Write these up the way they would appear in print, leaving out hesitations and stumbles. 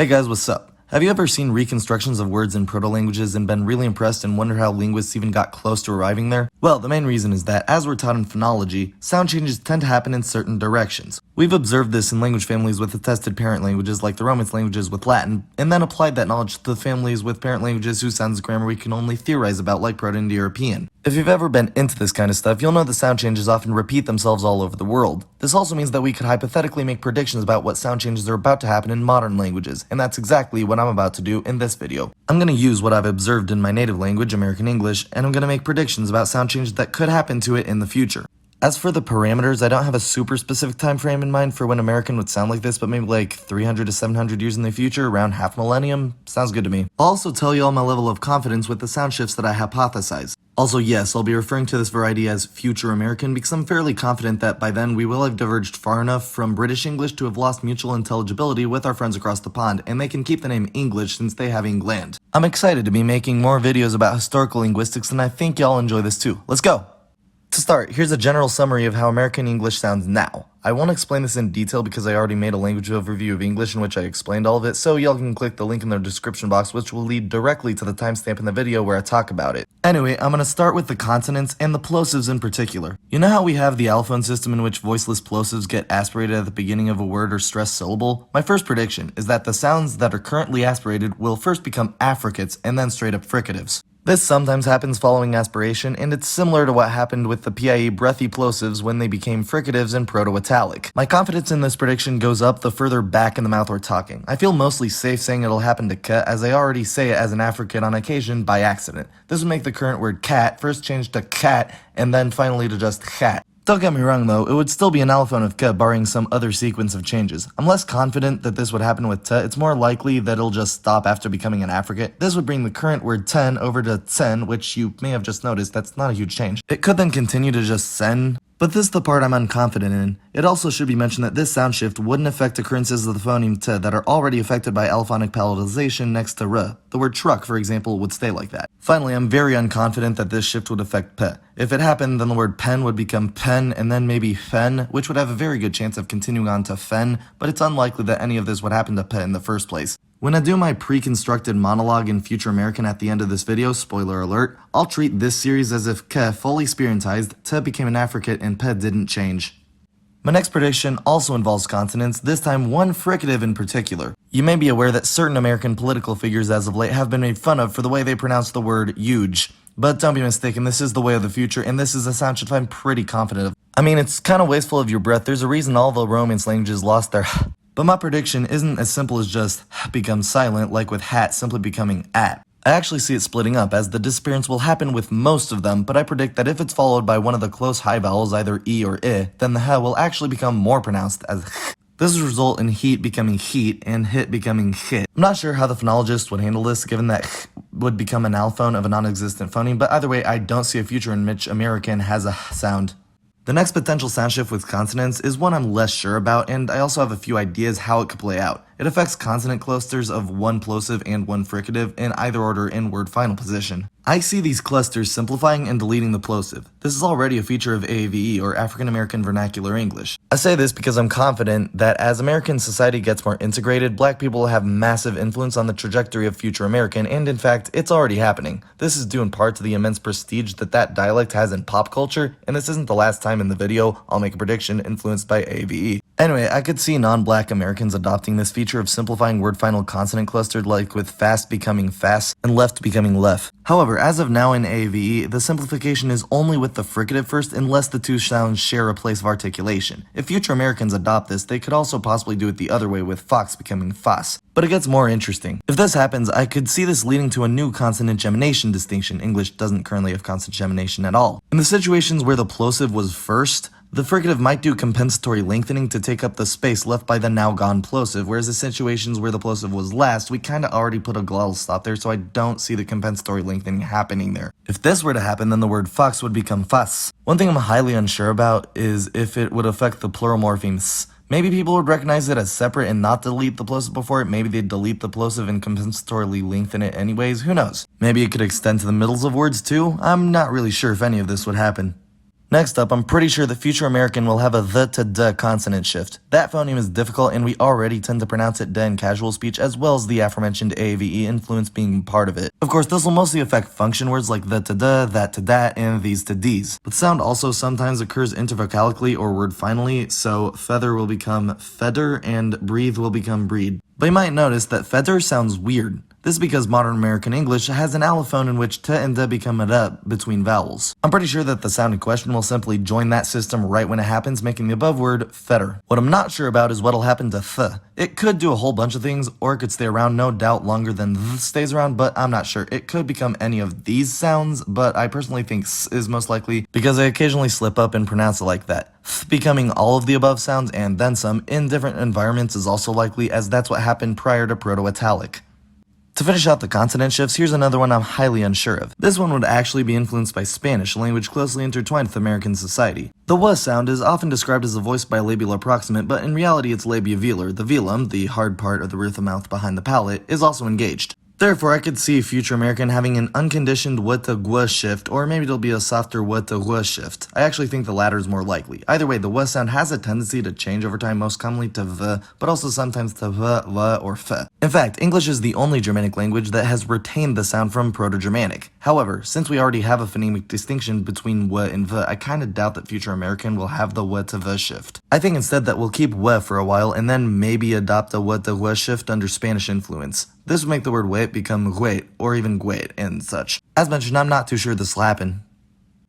Hey guys, what's up? Have you ever seen reconstructions of words in proto-languages and been really impressed and wondered how linguists even got close to arriving there? Well, the main reason is that, as we're taught in phonology, sound changes tend to happen in certain directions. We've observed this in language families with attested parent languages like the Romance languages with Latin, and then applied that knowledge to the families with parent languages whose sounds and grammar we can only theorize about like Proto-Indo-European. If you've ever been into this kind of stuff, you'll know the sound changes often repeat themselves all over the world. This also means that we could hypothetically make predictions about what sound changes are about to happen in modern languages, and that's exactly what I'm about to do in this video. I'm going to use what I've observed in my native language, American English, and I'm going to make predictions about sound changes that could happen to it in the future. As for the parameters, I don't have a super specific time frame in mind for when American would sound like this, but maybe like 300 to 700 years in the future, around half millennium. Sounds good to me. I'll also tell you all my level of confidence with the sound shifts that I hypothesize. Also, yes, I'll be referring to this variety as future American because I'm fairly confident that by then we will have diverged far enough from British English to have lost mutual intelligibility with our friends across the pond, and they can keep the name English since they have England. I'm excited to be making more videos about historical linguistics, and I think y'all enjoy this too. Let's go! To start, here's a general summary of how American English sounds now. I won't explain this in detail because I already made a language overview of English in which I explained all of it, so y'all can click the link in the description box which will lead directly to the timestamp in the video where I talk about it. Anyway, I'm going to start with the consonants and the plosives in particular. You know how we have the allophone system in which voiceless plosives get aspirated at the beginning of a word or stressed syllable? My first prediction is that the sounds that are currently aspirated will first become affricates and then straight up fricatives. This sometimes happens following aspiration, and it's similar to what happened with the PIE breathy plosives when they became fricatives in Proto-Italic. My confidence in this prediction goes up the further back in the mouth we're talking. I feel mostly safe saying it'll happen to k, as I already say it as an affricate on occasion by accident. This would make the current word cat first change to cat, and then finally to just cat. Don't get me wrong though, it would still be an allophone of k barring some other sequence of changes. I'm less confident that this would happen with t, it's more likely that it'll just stop after becoming an affricate. This would bring the current word ten over to tsen, which you may have just noticed, that's not a huge change. It could then continue to just sen, but this is the part I'm unconfident in. It also should be mentioned that this sound shift wouldn't affect occurrences of the phoneme t that are already affected by allophonic palatalization next to r. The word truck, for example, would stay like that. Finally, I'm very unconfident that this shift would affect p. If it happened, then the word pen would become pen and then maybe fen, which would have a very good chance of continuing on to fen, but it's unlikely that any of this would happen to p in the first place. When I do my pre-constructed monologue in Future American at the end of this video, spoiler alert, I'll treat this series as if k fully spirantized, t became an affricate, and p didn't change. My next prediction also involves consonants, this time one fricative in particular. You may be aware that certain American political figures as of late have been made fun of for the way they pronounce the word huge. But don't be mistaken, this is the way of the future, and this is a sound shift I'm pretty confident of. I mean, it's kinda wasteful of your breath, there's a reason all the Romance languages lost their But my prediction isn't as simple as just become silent, like with hat simply becoming at. I actually see it splitting up, as the disappearance will happen with most of them, but I predict that if it's followed by one of the close high vowels, either e or I, then the h will actually become more pronounced as h. This will result in heat becoming heat and hit becoming hit. I'm not sure how the phonologist would handle this, given that h would become an allophone of a non-existent phoneme, but either way, I don't see a future in which American has a h sound. The next potential sound shift with consonants is one I'm less sure about, and I also have a few ideas how it could play out. It affects consonant clusters of one plosive and one fricative in either order in word final position. I see these clusters simplifying and deleting the plosive. This is already a feature of AAVE, or African American Vernacular English. I say this because I'm confident that as American society gets more integrated, black people will have massive influence on the trajectory of future American, and in fact, it's already happening. This is due in part to the immense prestige that dialect has in pop culture, and this isn't the last time in the video I'll make a prediction influenced by AAVE. Anyway, I could see non-black Americans adopting this feature of simplifying word final consonant clustered, like with fast becoming fast and left becoming left. However, as of now in AAVE, the simplification is only with the fricative first unless the two sounds share a place of articulation. If future Americans adopt this, they could also possibly do it the other way with fox becoming fas. But it gets more interesting. If this happens, I could see this leading to a new consonant gemination distinction. English doesn't currently have consonant gemination at all. In the situations where the plosive was first, the fricative might do compensatory lengthening to take up the space left by the now gone plosive, whereas in situations where the plosive was last, we kinda already put a glottal stop there, so I don't see the compensatory lengthening happening there. If this were to happen, then the word fox would become fas. One thing I'm highly unsure about is if it would affect the plural morpheme s. Maybe people would recognize it as separate and not delete the plosive before it. Maybe they'd delete the plosive and compensatorily lengthen it anyways. Who knows? Maybe it could extend to the middles of words too? I'm not really sure if any of this would happen. Next up, I'm pretty sure that future American will have a the to d consonant shift. That phoneme is difficult and we already tend to pronounce it d in casual speech as well as the aforementioned AVE influence being part of it. Of course, this will mostly affect function words like the to d, that to dat, and these to d's. But sound also sometimes occurs intervocalically or word finally, so feather will become feather and breathe will become breed. But you might notice that feather sounds weird. This is because modern American English has an allophone in which t and d become a d between vowels. I'm pretty sure that the sound in question will simply join that system right when it happens, making the above word fetter. What I'm not sure about is what'll happen to th. It could do a whole bunch of things, or it could stay around no doubt longer than th stays around, but I'm not sure. It could become any of these sounds, but I personally think s is most likely because I occasionally slip up and pronounce it like that. Th becoming all of the above sounds and then some in different environments is also likely, as that's what happened prior to Proto-Italic. To finish out the consonant shifts, here's another one I'm highly unsure of. This one would actually be influenced by Spanish, a language closely intertwined with American society. The w sound is often described as a voice bilabial approximant, but in reality it's labiovelar. The velum, the hard part of the roof of mouth behind the palate, is also engaged. Therefore, I could see future American having an unconditioned w to gw shift, or maybe it'll be a softer w to gw shift. I actually think the latter is more likely. Either way, the w sound has a tendency to change over time, most commonly to v, but also sometimes to v, l, or f. In fact, English is the only Germanic language that has retained the sound from Proto-Germanic. However, since we already have a phonemic distinction between w and v, I kinda doubt that future American will have the w to v shift. I think instead that we'll keep w for a while and then maybe adopt a w to gw shift under Spanish influence. This would make the word wait become guet, or even guet, and such. As mentioned, I'm not too sure this will happen.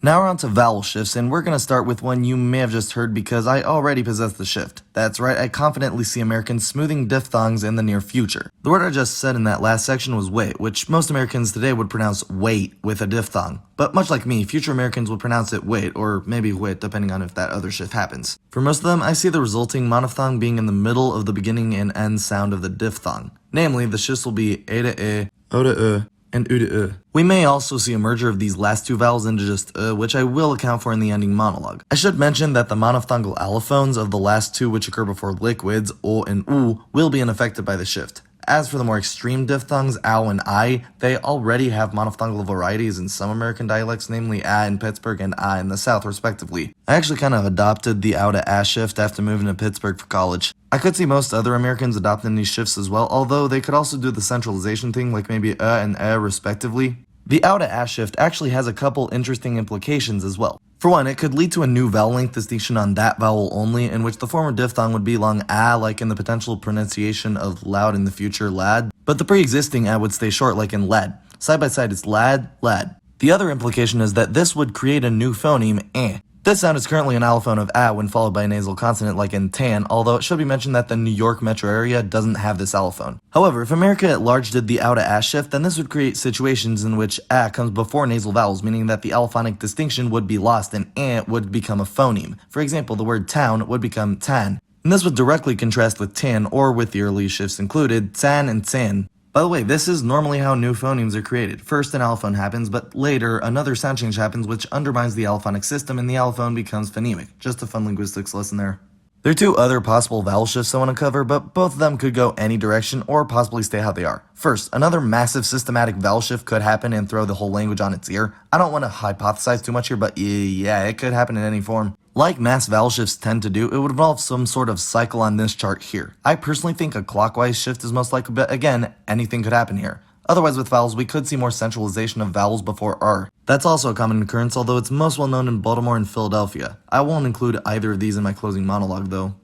Now we're on to vowel shifts, and we're going to start with one you may have just heard because I already possess the shift. That's right, I confidently see Americans smoothing diphthongs in the near future. The word I just said in that last section was wait, which most Americans today would pronounce wait with a diphthong. But much like me, future Americans would pronounce it wait, or maybe wait, depending on if that other shift happens. For most of them, I see the resulting monophthong being in the middle of the beginning and end sound of the diphthong. Namely, the shifts will be a to e, o to u, and u to u. We may also see a merger of these last two vowels into just which I will account for in the ending monologue. I should mention that the monophthongal allophones of the last two which occur before liquids, o and u, will be unaffected by the shift. As for the more extreme diphthongs, ow and I, they already have monophthongal varieties in some American dialects, namely a in Pittsburgh and I in the South, respectively. I actually kind of adopted the ow to a shift after moving to Pittsburgh for college. I could see most other Americans adopting these shifts as well, although they could also do the centralization thing, like maybe and respectively. The ow to a shift actually has a couple interesting implications as well. For one, it could lead to a new vowel length distinction on that vowel only, in which the former diphthong would be long a, like in the potential pronunciation of loud in the future, lad, but the pre-existing a would stay short, like in lad. Side by side, it's lad, lad. The other implication is that this would create a new phoneme, eh. This sound is currently an allophone of a when followed by a nasal consonant like in tan, although it should be mentioned that the New York metro area doesn't have this allophone. However, if America at large did the ow to a shift, then this would create situations in which a comes before nasal vowels, meaning that the allophonic distinction would be lost and would become a phoneme. For example, the word town would become tan. And this would directly contrast with tan, or with the early shifts included, tan and tan. By the way, this is normally how new phonemes are created. First an allophone happens, but later another sound change happens which undermines the allophonic system and the allophone becomes phonemic. Just a fun linguistics lesson there. There are two other possible vowel shifts I want to cover, but both of them could go any direction or possibly stay how they are. First, another massive systematic vowel shift could happen and throw the whole language on its ear. I don't want to hypothesize too much here, but yeah, it could happen in any form. Like mass vowel shifts tend to do, it would involve some sort of cycle on this chart here. I personally think a clockwise shift is most likely, but again, anything could happen here. Otherwise, with vowels, we could see more centralization of vowels before R. That's also a common occurrence, although it's most well known in Baltimore and Philadelphia. I won't include either of these in my closing monologue, though.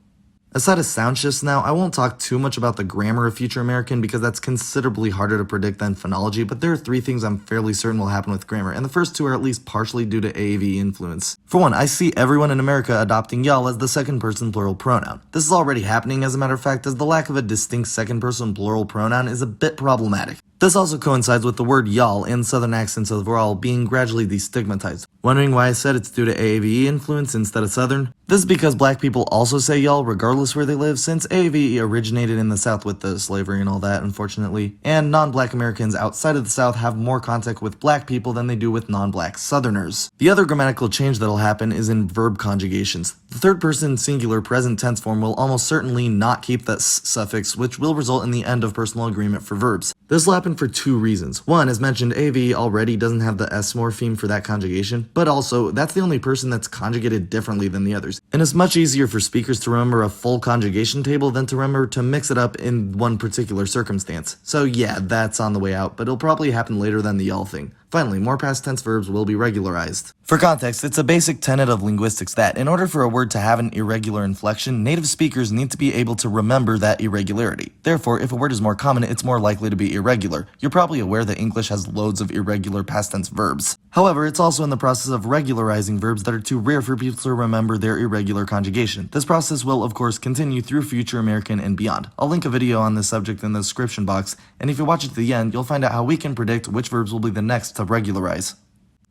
Aside of sound shifts now, I won't talk too much about the grammar of future American because that's considerably harder to predict than phonology, but there are three things I'm fairly certain will happen with grammar, and the first two are at least partially due to AAV influence. For one, I see everyone in America adopting y'all as the second person plural pronoun. This is already happening, as a matter of fact, as the lack of a distinct second person plural pronoun is a bit problematic. This also coincides with the word y'all and southern accents overall being gradually destigmatized. Wondering why I said it's due to AAVE influence instead of southern? This is because black people also say y'all regardless where they live, since AAVE originated in the South with the slavery and all that, unfortunately, and non-black Americans outside of the South have more contact with black people than they do with non-black southerners. The other grammatical change that'll happen is in verb conjugations. The third person singular present tense form will almost certainly not keep the s suffix, which will result in the end of personal agreement for verbs. This will happen for two reasons. One, as mentioned, AV already doesn't have the S morpheme for that conjugation. but also, that's the only person that's conjugated differently than the others. And it's much easier for speakers to remember a full conjugation table than to remember to mix it up in one particular circumstance. So yeah, that's on the way out, but it'll probably happen later than the y'all thing. Finally, more past tense verbs will be regularized. For context, it's a basic tenet of linguistics that, in order for a word to have an irregular inflection, native speakers need to be able to remember that irregularity. Therefore, if a word is more common, it's more likely to be irregular. You're probably aware that English has loads of irregular past tense verbs. However, it's also in the process of regularizing verbs that are too rare for people to remember their irregular conjugation. This process will, of course, continue through Future American and beyond. I'll link a video on this subject in the description box, and if you watch it to the end, you'll find out how we can predict which verbs will be the next to regularize.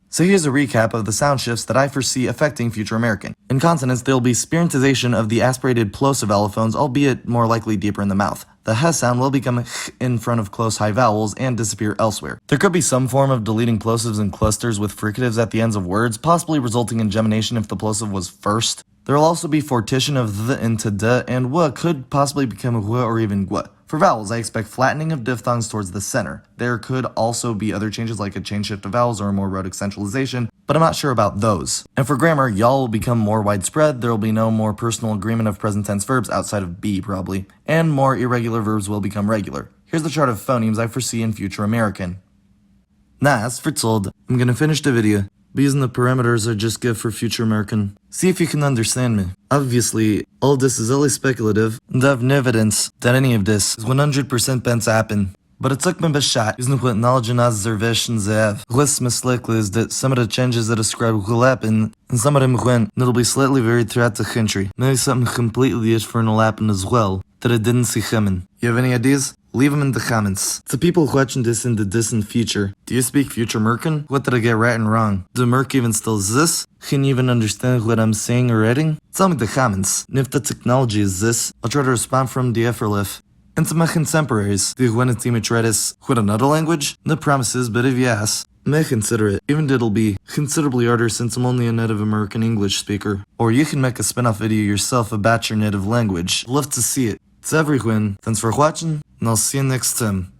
So here's a recap of the sound shifts that I foresee affecting Future American. In consonants, there will be spirantization of the aspirated plosive allophones, albeit more likely deeper in the mouth. The h sound will become h in front of close high vowels and disappear elsewhere. There could be some form of deleting plosives and clusters with fricatives at the ends of words, possibly resulting in gemination if the plosive was first. There will also be fortition of th into d, and w could possibly become w or even gw. For vowels, I expect flattening of diphthongs towards the center. There could also be other changes like a chain shift of vowels or a more rhotic centralization, but I'm not sure about those. And for grammar, y'all will become more widespread, there will be no more personal agreement of present tense verbs outside of be probably, and more irregular verbs will become regular. Here's the chart of phonemes I foresee in Future American. As for told, I'm gonna finish the video. Using the parameters are just good for Future American. See if you can understand me. Obviously, all this is only speculative, and I have no evidence that any of this is 100% bound to happen. But it took me a shot using what knowledge and observations I have. What's most likely is that some of the changes that describe will happen, and some of them won't, and it'll be slightly varied throughout the country. Maybe something completely different will happen as well, that I didn't see coming. You have any ideas? Leave them in the comments. To people watching this in the distant future, do you speak Future American? What did I get right and wrong? Do Merc even still exist? Can you even understand what I'm saying or writing? Tell me in the comments. And if the technology is this, I'll try to respond from the effortless. And to my contemporaries, do you want to try this with another language? No promises, but if you ask, may consider it, even though it'll be considerably harder since I'm only a native American English speaker. Or you can make a spin-off video yourself about your native language. Love to see it. To everyone, thanks for watching, and I'll see you next time.